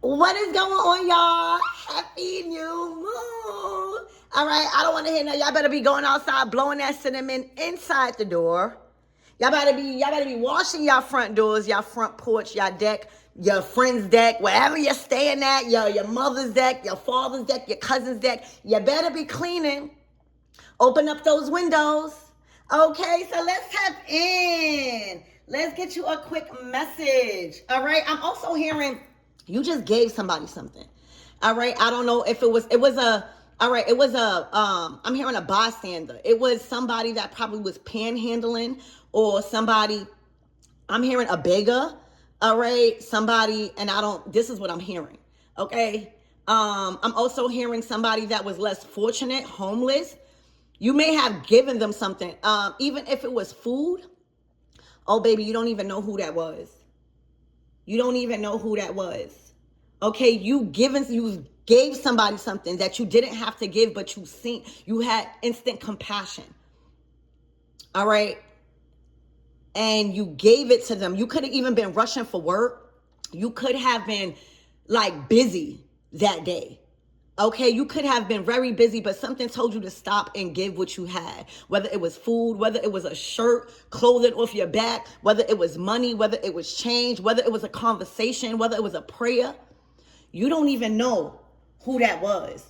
What is going on, y'all? Happy new moon. All right, I don't want to hear no. Y'all better be going outside blowing that cinnamon inside the door. Y'all better be washing y'all front doors, y'all front porch, y'all deck, your friend's deck, wherever you're staying at, your mother's deck, your father's deck, your cousin's deck. You better be cleaning. Open up those windows. Okay, so let's tap in. Let's get you a quick message. All right, I'm also hearing you just gave somebody something. All right, I don't know if I'm hearing a bystander. It was somebody that probably was panhandling, or somebody, I'm hearing a beggar. All right, somebody, and this is what I'm hearing. Okay, I'm also hearing somebody that was less fortunate, homeless. You may have given them something, even if it was food. Oh, baby, you don't even know who that was. You don't even know who that was. Okay, you gave somebody something that you didn't have to give, but you had instant compassion. All right, and you gave it to them. You could have even been rushing for work. You could have been like busy that day. Okay, you could have been very busy, but something told you to stop and give what you had. Whether it was food, whether it was a shirt, clothing off your back, whether it was money, whether it was change, whether it was a conversation, whether it was a prayer. You don't even know who that was.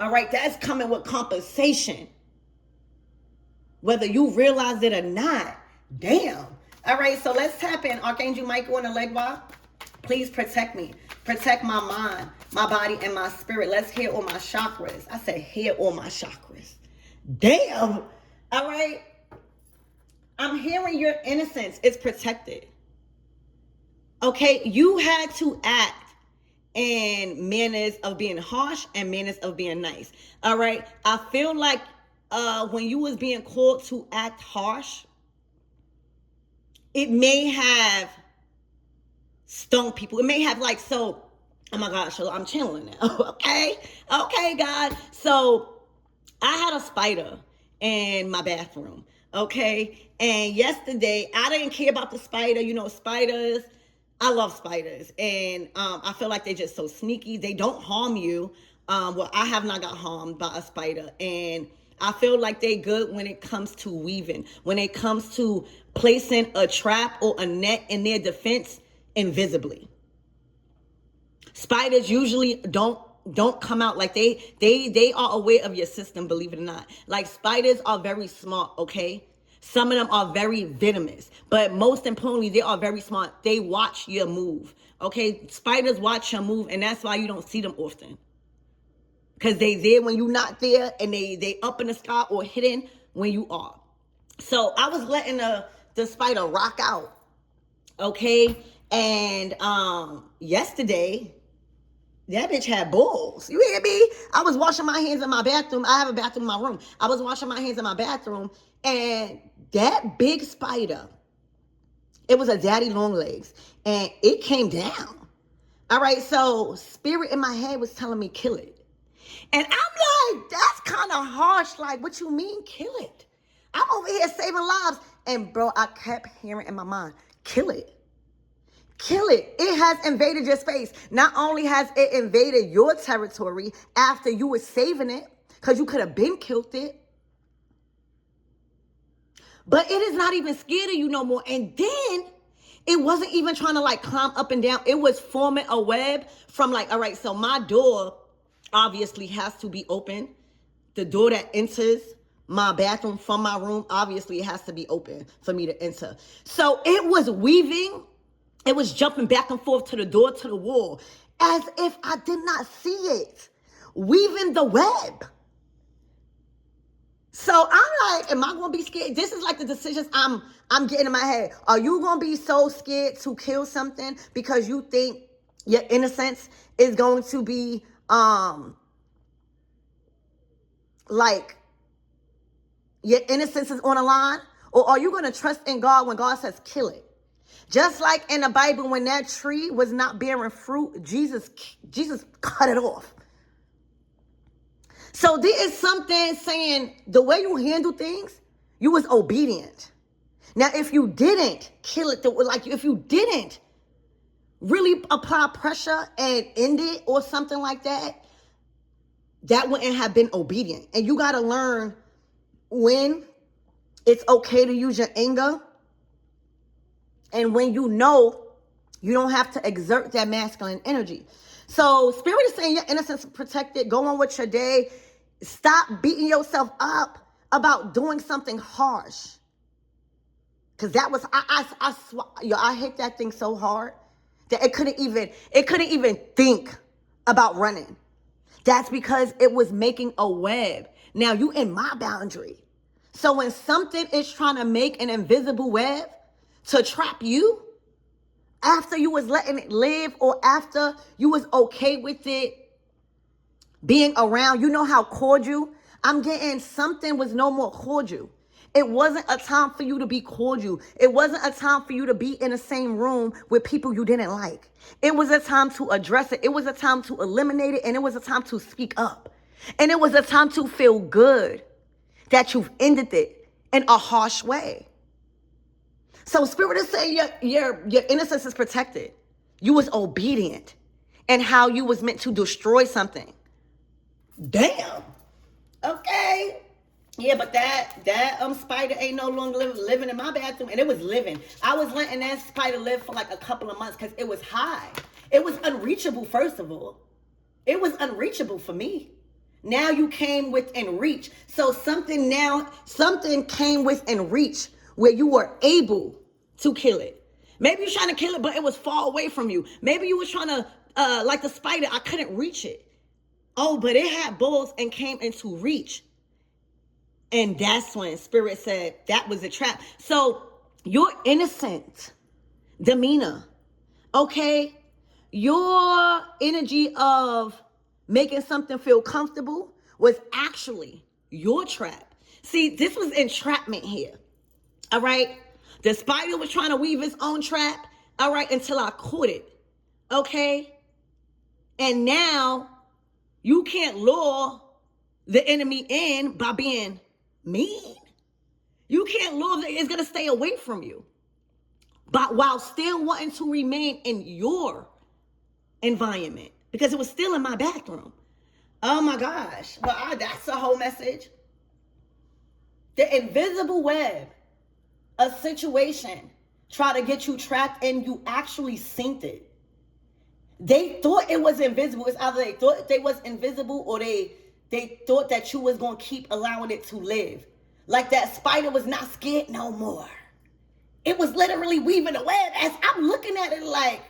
All right, that's coming with compensation. Whether you realize it or not. Damn. All right, so let's tap in. Archangel Michael and the Legba. Please protect me. Protect my mind, my body, and my spirit. Let's hear all my chakras. I said hear all my chakras. Damn. All right. I'm hearing your innocence is protected. Okay. You had to act in manners of being harsh and manners of being nice. All right. I feel like when you was being called to act harsh, it may have stung people. It may have oh my gosh, so I'm chilling now. Okay, God. So I had a spider in my bathroom. Okay, and yesterday I didn't care about the spider. You know, spiders. I love spiders, and I feel like they're just so sneaky. They don't harm you. Well, I have not got harmed by a spider, and I feel like they good when it comes to weaving, when it comes to placing a trap or a net in their defense invisibly. Spiders usually don't come out like they are aware of your system, believe it or not. Like, spiders are very smart, okay? Some of them are very venomous, but most importantly, they are very smart. They watch your move, okay? Spiders watch your move, and that's why you don't see them often. Because they there when you're not there, and they up in the sky or hidden when you are. So I was letting the spider rock out, okay? And yesterday, that bitch had balls. You hear me? I was washing my hands in my bathroom. I have a bathroom in my room. I was washing my hands in my bathroom, and that big spider, it was a daddy long legs, and it came down. All right, so spirit in my head was telling me, kill it. And I'm like, that's kind of harsh. Like, what you mean, kill it? I'm over here saving lives. And bro, I kept hearing in my mind, kill it. Kill it. It has invaded your space. Not only has it invaded your territory after you were saving it, because you could have been killed it, but it is not even scared of you no more. And then it wasn't even trying to climb up and down. It was forming a web from all right, so my door obviously has to be open. The door that enters my bathroom from my room, obviously it has to be open for me to enter. So it was weaving. It was jumping back and forth to the door, to the wall, as if I did not see it, weaving the web. So I'm like, am I going to be scared? This is like the decisions I'm getting in my head. Are you going to be so scared to kill something because you think your innocence is going to be your innocence is on the line? Or are you going to trust in God when God says kill it? Just like in the Bible, when that tree was not bearing fruit, Jesus cut it off. So there is something saying the way you handle things, you was obedient. Now, if you didn't kill it, if you didn't really apply pressure and end it or something like that, that wouldn't have been obedient. And you got to learn when it's okay to use your anger, and when you know you don't have to exert that masculine energy. So Spirit is saying your innocence is protected. Go on with your day. Stop beating yourself up about doing something harsh. Because that was, I hit that thing so hard that it couldn't even think about running. That's because it was making a web. Now you in my boundary. So when something is trying to make an invisible web to trap you, after you was letting it live, or after you was okay with it being around, you know how cordial? I'm getting something was no more cordial. It wasn't a time for you to be cordial. It wasn't a time for you to be in the same room with people you didn't like. It was a time to address it. It was a time to eliminate it. And it was a time to speak up. And it was a time to feel good that you've ended it in a harsh way. So Spirit is saying your innocence is protected. You was obedient in how you was meant to destroy something. Damn. Okay. Yeah, but that spider ain't no longer living in my bathroom, and it was living. I was letting that spider live for like a couple of months because it was high. It was unreachable, first of all. It was unreachable for me. Now you came within reach. So something came within reach where you were able to kill it. Maybe you're trying to kill it, but it was far away from you. Maybe you were trying to, like the spider, I couldn't reach it. Oh, but it had balls and came into reach. And that's when Spirit said that was a trap. So your innocent demeanor, okay? Your energy of making something feel comfortable was actually your trap. See, this was entrapment here, all right? The spider was trying to weave its own trap, all right, until I caught it, okay? And now you can't lure the enemy in by being mean. You can't lure that it's going to stay away from you, but while still wanting to remain in your environment, because it was still in my bathroom. Oh my gosh. Well, that's the whole message. The invisible web, a situation try to get you trapped and you actually synced it. They thought it was invisible. It's either they thought they was invisible or they thought that you was going to keep allowing it to live. Like that spider was not scared no more. It was literally weaving a web as I'm looking at it like,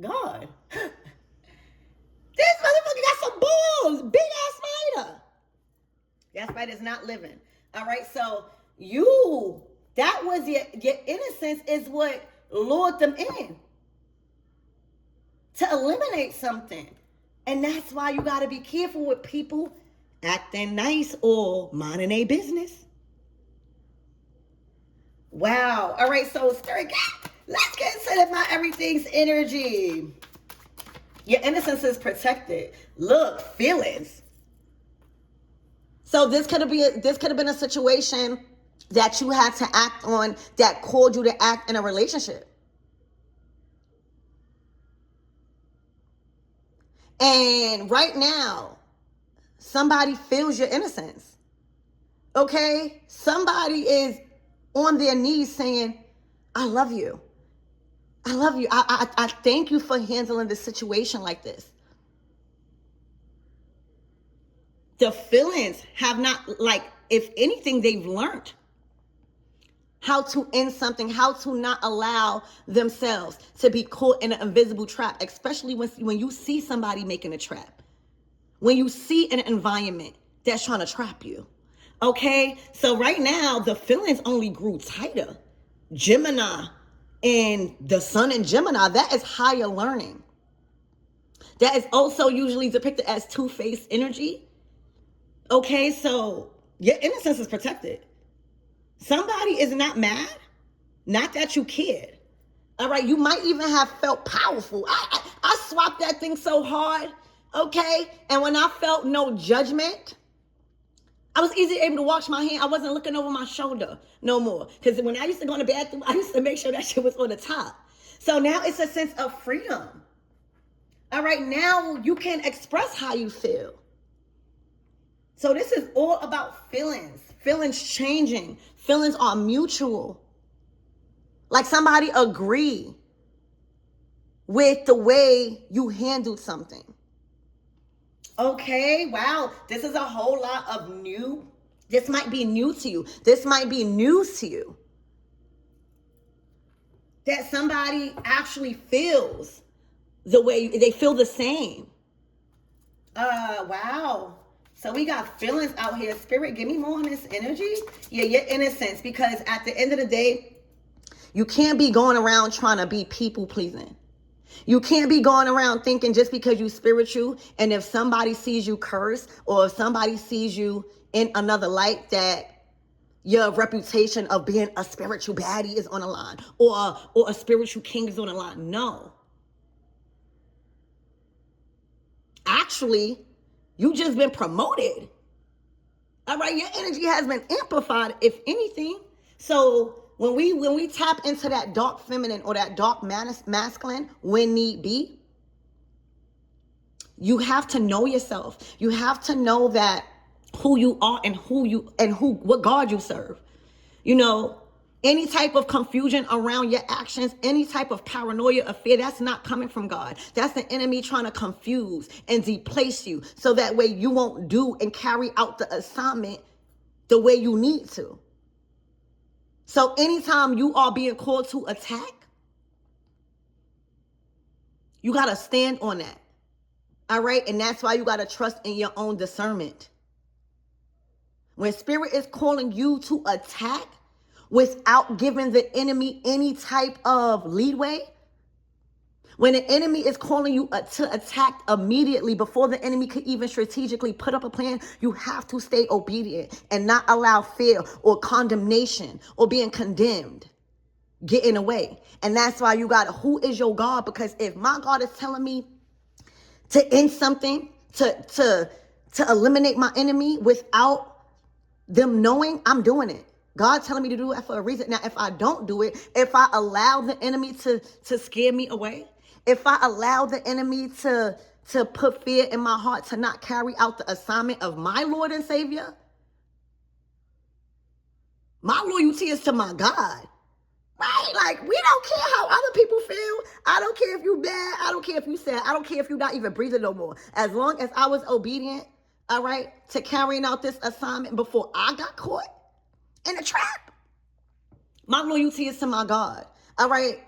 God, this motherfucker got some balls, big ass spider. That spider's not living. All right, so that was your innocence is what lured them in to eliminate something. And that's why you got to be careful with people acting nice or minding their business. Wow. All right, so Spirit, let's get into my everything's energy. Your innocence is protected. Look, feelings. So this could have been a situation that you had to act on that called you to act in a relationship. And right now, somebody feels your innocence. Okay? Somebody is on their knees saying, I love you. I love you. I thank you for handling this situation like this. The feelings have not, like, if anything, they've learned how to end something, how to not allow themselves to be caught in an invisible trap, especially when you see somebody making a trap, when you see an environment that's trying to trap you. Okay, so right now, the feelings only grew tighter. Gemini and the sun in Gemini, that is higher learning. That is also usually depicted as two-faced energy. Okay, so your innocence is protected. Somebody is not mad, not that you cared. All right, you might even have felt powerful. I swapped that thing so hard, okay? And when I felt no judgment, I was easily able to wash my hand. I wasn't looking over my shoulder no more. Because when I used to go in the bathroom, I used to make sure that shit was on the top. So now it's a sense of freedom. All right, now you can express how you feel. So this is all about feelings. Feelings changing. Feelings are mutual. Like somebody agree with the way you handled something. Okay, wow. This is a whole lot of new. This might be new to you. This might be news to you. That somebody actually feels the way they feel the same. Wow. So we got feelings out here. Spirit, give me more on this energy. Yeah, your innocence. Because at the end of the day, you can't be going around trying to be people pleasing. You can't be going around thinking just because you spiritual and if somebody sees you curse or if somebody sees you in another light that your reputation of being a spiritual baddie is on the line or a spiritual king is on the line. No. Actually, you just been promoted. All right, your energy has been amplified, if anything. So when we tap into that dark feminine or that dark masculine, when need be, you have to know yourself. You have to know that who you are and what God you serve. You know, any type of confusion around your actions, any type of paranoia or fear, that's not coming from God. That's the enemy trying to confuse and deplace you so that way you won't do and carry out the assignment the way you need to. So anytime you are being called to attack, you got to stand on that. All right? And that's why you got to trust in your own discernment. When spirit is calling you to attack without giving the enemy any type of leeway, when the enemy is calling you to attack immediately before the enemy could even strategically put up a plan, you have to stay obedient and not allow fear or condemnation or being condemned get in the way. And that's why you got, who is your God? Because if my God is telling me to end something, to eliminate my enemy without them knowing, I'm doing it. God telling me to do it for a reason. Now, if I don't do it, if I allow the enemy to scare me away, if I allow the enemy to put fear in my heart to not carry out the assignment of my Lord and Savior, my loyalty is to my God. Right? Like, we don't care how other people feel. I don't care if you bad. I don't care if you sad. I don't care if you're not even breathing no more. As long as I was obedient, all right, to carrying out this assignment before I got caught in a trap, my loyalty is to my God. All right?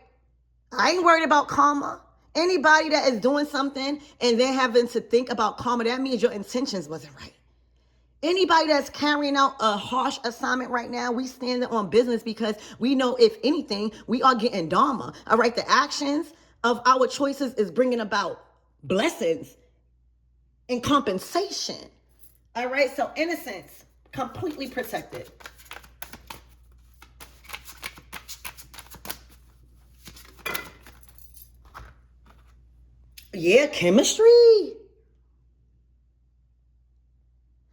I ain't worried about karma. Anybody that is doing something and then having to think about karma, that means your intentions wasn't right. Anybody that's carrying out a harsh assignment right now, we stand on business because we know, if anything, we are getting dharma. All right, the actions of our choices is bringing about blessings and compensation. All right, so innocence, completely protected. Yeah, chemistry.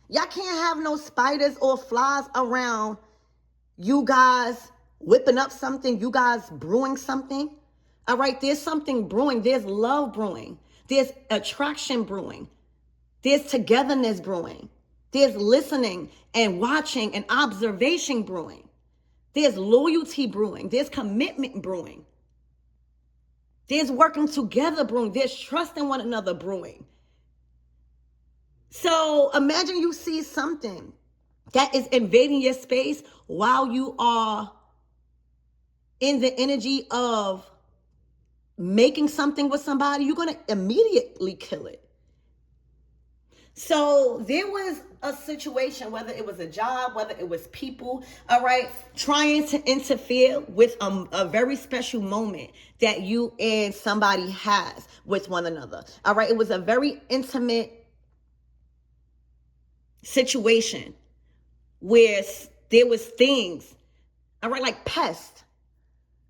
Y'all can't have no spiders or flies around you guys whipping up something, you guys brewing something. All right, there's something brewing. There's love brewing. There's attraction brewing. There's togetherness brewing. There's listening and watching and observation brewing. There's loyalty brewing. There's commitment brewing. There's working together brewing. There's trusting one another brewing. So imagine you see something that is invading your space while you are in the energy of making something with somebody, you're going to immediately kill it. So there was a situation, whether it was a job, whether it was people, all right, trying to interfere with a very special moment that you and somebody has with one another. All right, it was a very intimate situation where there was things, all right, like pests.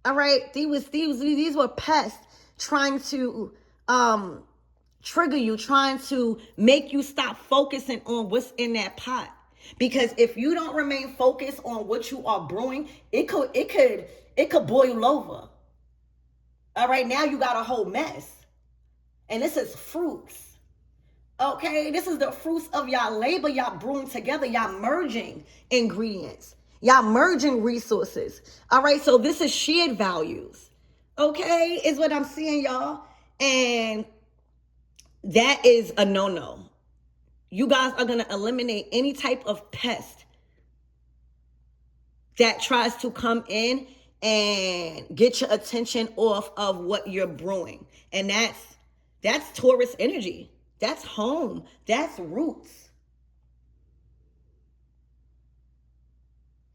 All right, these were pests trying to trigger you, trying to make you stop focusing on what's in that pot. Because if you don't remain focused on what you are brewing, it could boil over. All right, now you got a whole mess. And this is fruits. Okay, this is the fruits of y'all labor, y'all brewing together, y'all merging ingredients, y'all merging resources. All right, so this is shared values. Okay, is what I'm seeing, y'all. And that is a no-no. You guys are going to eliminate any type of pest that tries to come in and get your attention off of what you're brewing. And that's Taurus energy. That's home. That's roots.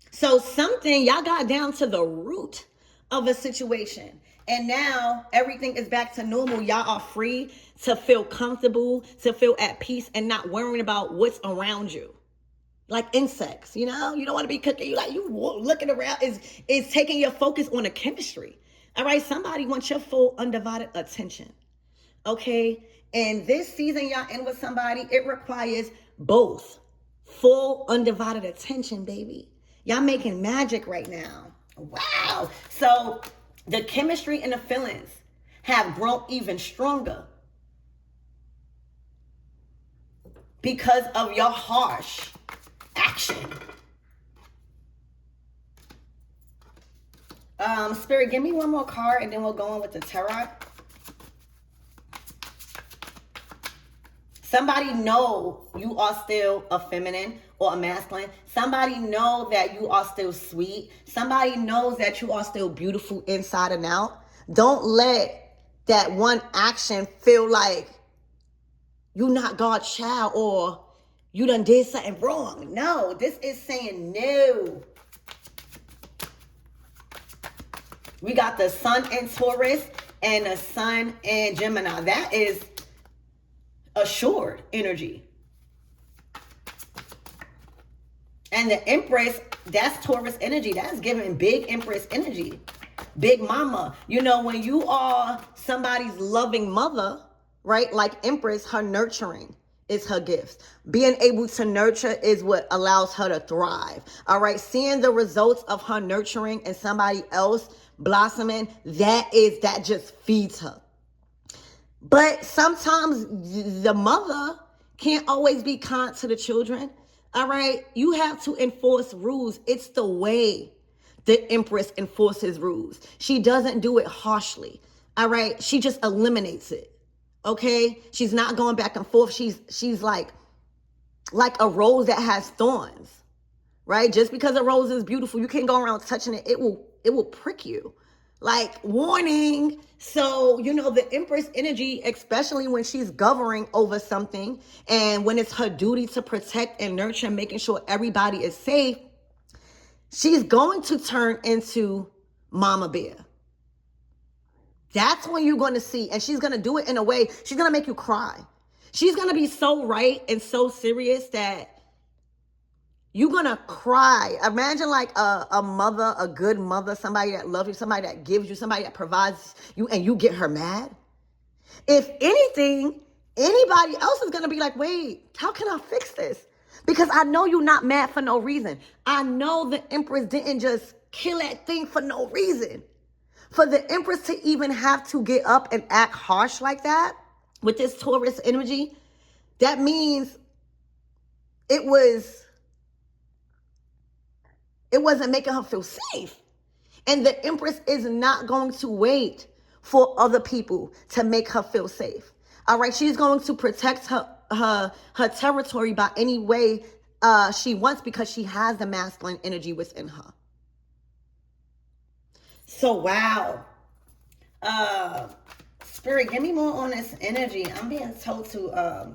So something, y'all got down to the root of a situation. And now everything is back to normal. Y'all are free to feel comfortable, to feel at peace, and not worrying about what's around you. Like insects, you know, you don't want to be cooking. You looking around is taking your focus on the chemistry. All right, somebody wants your full undivided attention. Okay, and this season y'all in with somebody, it requires both full undivided attention, baby. Y'all making magic right now. Wow. So the chemistry and the feelings have grown even stronger because of your harsh action. Spirit, give me one more card and then we'll go on with the tarot. Somebody know you are still a feminine or a masculine. Somebody know that you are still sweet. Somebody knows that you are still beautiful inside and out. Don't let that one action feel like you not God's child or you done did something wrong. No, this is saying no. We got the sun in Taurus and the sun in Gemini. That is assured energy. And the Empress, that's Taurus energy. That's giving big Empress energy. Big mama. You know, when you are somebody's loving mother, right? Like Empress, her nurturing is her gift. Being able to nurture is what allows her to thrive. All right. Seeing the results of her nurturing and somebody else blossoming, that just feeds her. But sometimes the mother can't always be kind to the children. All right. You have to enforce rules. It's the way the Empress enforces rules. She doesn't do it harshly. All right. She just eliminates it. Okay. She's not going back and forth. She's like a rose that has thorns, right? Just because a rose is beautiful, you can't go around touching it. It will prick you. Like, warning. So, you know, the Empress energy, especially when she's governing over something and when it's her duty to protect and nurture and making sure everybody is safe, she's going to turn into Mama Bear. That's when you're going to see, and she's going to do it in a way, she's going to make you cry. She's going to be so right and so serious that you're going to cry. Imagine like a mother, a good mother, somebody that loves you, somebody that gives you, somebody that provides you, and you get her mad. If anything, anybody else is going to be like, wait, how can I fix this? Because I know you're not mad for no reason. I know the Empress didn't just kill that thing for no reason. For the Empress to even have to get up and act harsh like that with this Taurus energy, that means it wasn't making her feel safe. And the Empress is not going to wait for other people to make her feel safe. All right, she's going to protect her territory by any way she wants because she has the masculine energy within her. So, wow. Spirit, give me more on this energy. I'm being told to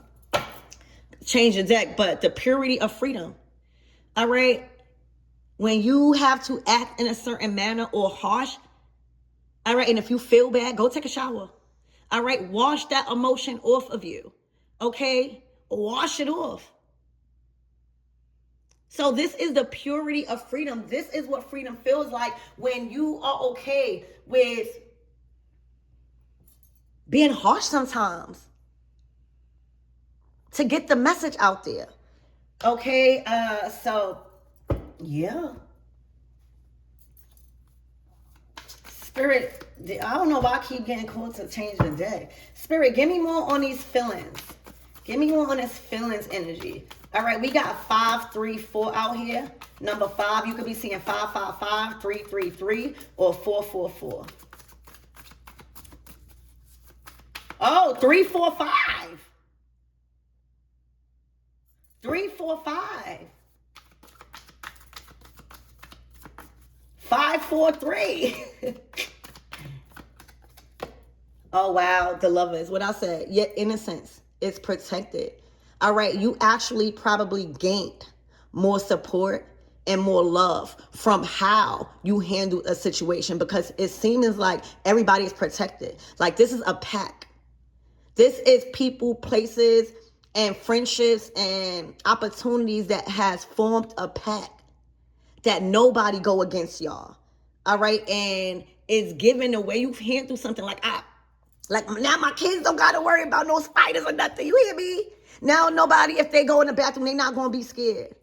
change the deck, but the purity of freedom. All right. When you have to act in a certain manner or harsh, all right, and if you feel bad, go take a shower. All right, wash that emotion off of you. Okay, wash it off. So this is the purity of freedom. This is what freedom feels like when you are okay with being harsh sometimes to get the message out there. Okay, so yeah. Spirit, I don't know why I keep getting called to change the deck. Spirit, give me more on these feelings. Give me more on this feelings energy. All right, we got 5, 3, 4 out here. Number 5, you could be seeing 5, 5, 5, 3, 3, 3, or 4, 4, 4. Oh, 3, 4, 5. 3, 4, 5. 5, 4, 3. Oh, wow. The Lovers. What I said. Your innocence is protected. All right. You actually probably gained more support and more love from how you handled a situation, because it seems like everybody is protected. Like, this is a pack. This is people, places, and friendships and opportunities that has formed a pack that nobody go against y'all. All right. And it's given the way you handle something like now my kids don't got to worry about no spiders or nothing. You hear me? Now nobody, if they go in the bathroom, they not going to be scared.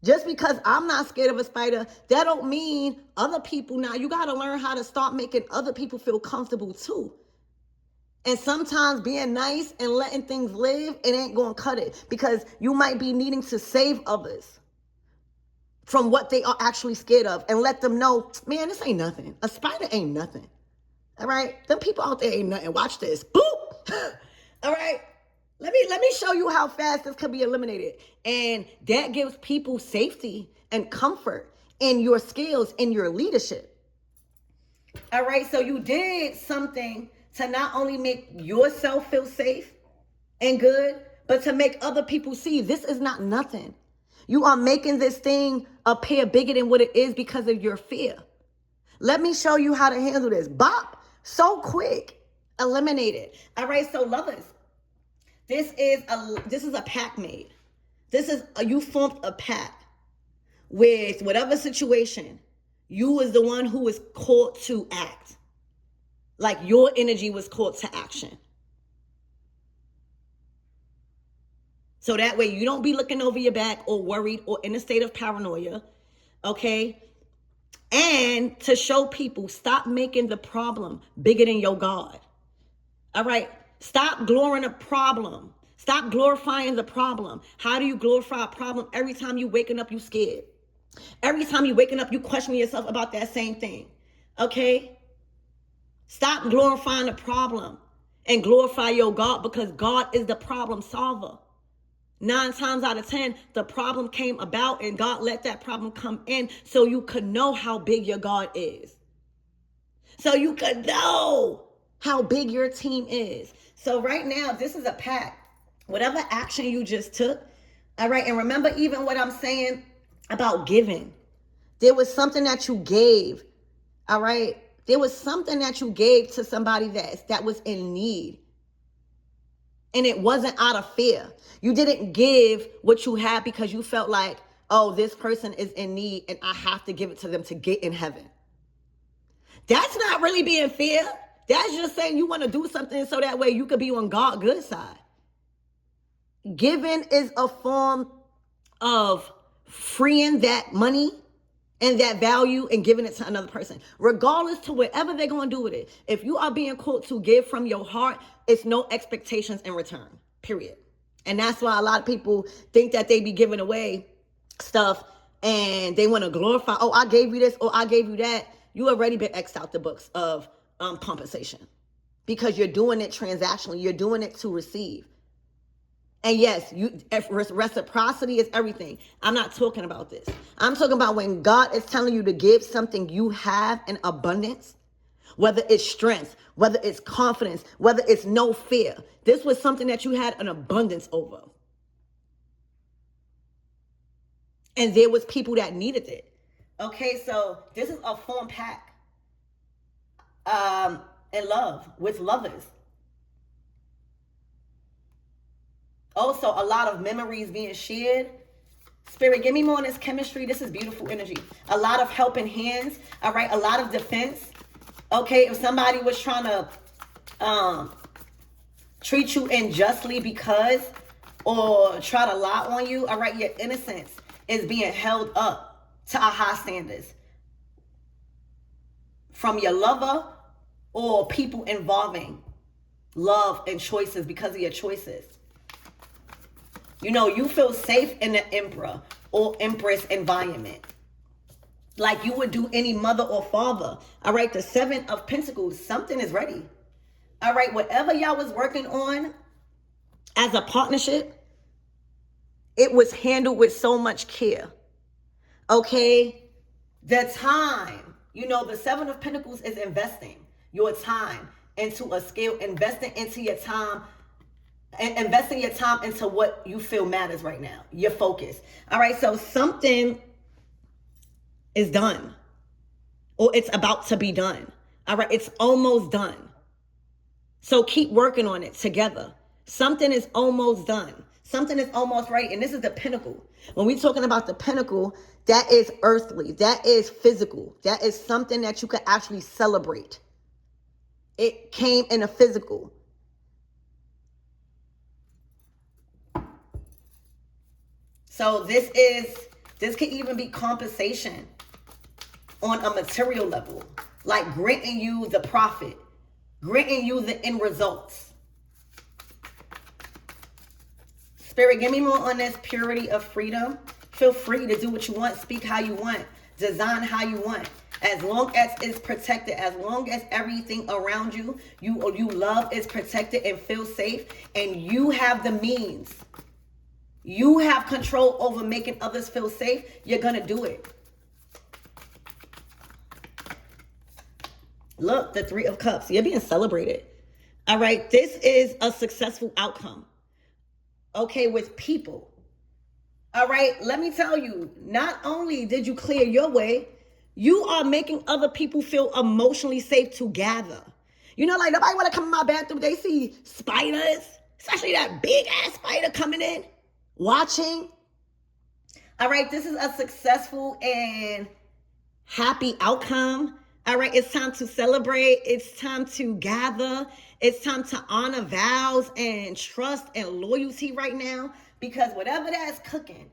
Just because I'm not scared of a spider, that don't mean other people now. You got to learn how to start making other people feel comfortable too. And sometimes being nice and letting things live, it ain't going to cut it, because you might be needing to save others from what they are actually scared of and let them know, man, this ain't nothing. A spider ain't nothing. All right? Them people out there ain't nothing. Watch this. Boop. All right? Let me show you how fast this could be eliminated. And that gives people safety and comfort in your skills, in your leadership. All right? So you did something to not only make yourself feel safe and good, but to make other people see this is not nothing. You are making this thing appear bigger than what it is because of your fear. Let me show you how to handle this. Bop. So quick. Eliminate it. All right, so Lovers, this is a pack made. You formed a pack with whatever situation. You was the one who was called to act. Like, your energy was called to action. So that way you don't be looking over your back or worried or in a state of paranoia, okay? And to show people, stop making the problem bigger than your God. All right? Stop glorifying a problem. Stop glorifying the problem. How do you glorify a problem? Every time you waking up, you scared. Every time you waking up, you question yourself about that same thing, okay? Stop glorifying the problem and glorify your God, because God is the problem solver. 9 times out of 10, the problem came about and God let that problem come in so you could know how big your God is. So you could know how big your team is. So right now, this is a pack. Whatever action you just took, all right, and remember even what I'm saying about giving. There was something that you gave, all right? There was something that you gave to somebody that was in need. And it wasn't out of fear. You didn't give what you had because you felt like, oh, this person is in need and I have to give it to them to get in heaven. That's not really being fear. That's just saying you want to do something so that way you could be on God's good side. Giving is a form of freeing that money and that value and giving it to another person, regardless to whatever they're going to do with it. If you are being called to give from your heart, it's no expectations in return, period. And that's why a lot of people think that they be giving away stuff and they want to glorify, oh, I gave you this or I gave you that. You already been X'd out the books of compensation, because you're doing it transactionally. You're doing it to receive. And yes, reciprocity is everything. I'm not talking about this. I'm talking about when God is telling you to give something you have in abundance, whether it's strength, whether it's confidence, whether it's no fear. This was something that you had an abundance over. And there was people that needed it. Okay, so this is a form pack in love with lovers. Also, a lot of memories being shared. Spirit, give me more on this chemistry. This is beautiful energy. A lot of helping hands. All right. A lot of defense. Okay. If somebody was trying to treat you unjustly because, or try to lie on you. All right. Your innocence is being held up to a high standards. from your lover or people involving love and choices because of your choices. You know, you feel safe in the Emperor or Empress environment, like you would do any mother or father. All right, the Seven of Pentacles, something is ready. All right, whatever y'all was working on as a partnership, it was handled with so much care. Okay, the time, you know, the Seven of Pentacles is investing your time into a skill, investing into your time, and investing your time into what you feel matters right now, your focus. All right, so something is done, or it's about to be done. All right, it's almost done. So keep working on it together. Something is almost done. Something is almost right. And this is the pinnacle. When we're talking about the pinnacle, that is earthly. That is physical. That is something that you could actually celebrate. It came in a physical. So this could even be compensation on a material level, like granting you the profit, granting you the end results. Spirit, give me more on this purity of freedom. Feel free to do what you want, speak how you want, design how you want. As long as it's protected, as long as everything around you, you love is protected and feel safe, and you have the means, you have control over making others feel safe, you're going to do it. Look, the Three of Cups. You're being celebrated. All right. This is a successful outcome. Okay, with people. All right. Let me tell you, not only did you clear your way, you are making other people feel emotionally safe to gather. You know, like nobody want to come in my bathroom. They see spiders, especially that big ass spider coming in, watching. All right. This is a successful and happy outcome. All right, it's time to celebrate. It's time to gather. It's time to honor vows and trust and loyalty right now, because whatever that's cooking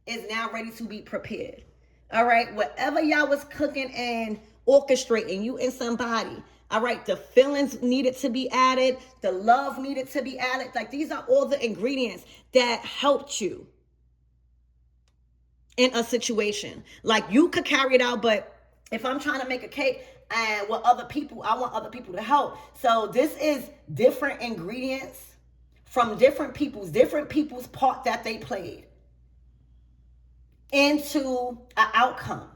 is now ready to be prepared. All right, whatever y'all was cooking and orchestrating, you and somebody. All right, the feelings needed to be added. The love needed to be added. Like, these are all the ingredients that helped you in a situation. Like, you could carry it out, but if I'm trying to make a cake and with other people, I want other people to help. So this is different ingredients from different people's part that they played into an outcome.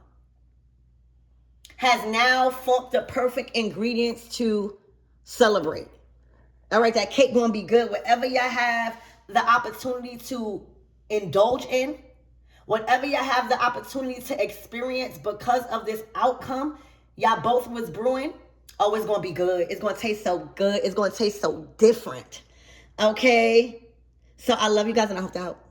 Has now formed the perfect ingredients to celebrate. All right, that cake gonna be good. Whatever y'all have the opportunity to indulge in, whatever y'all have the opportunity to experience because of this outcome, y'all both was brewing, oh, it's going to be good. It's going to taste so good. It's going to taste so different. Okay? So I love you guys, and I hope to help.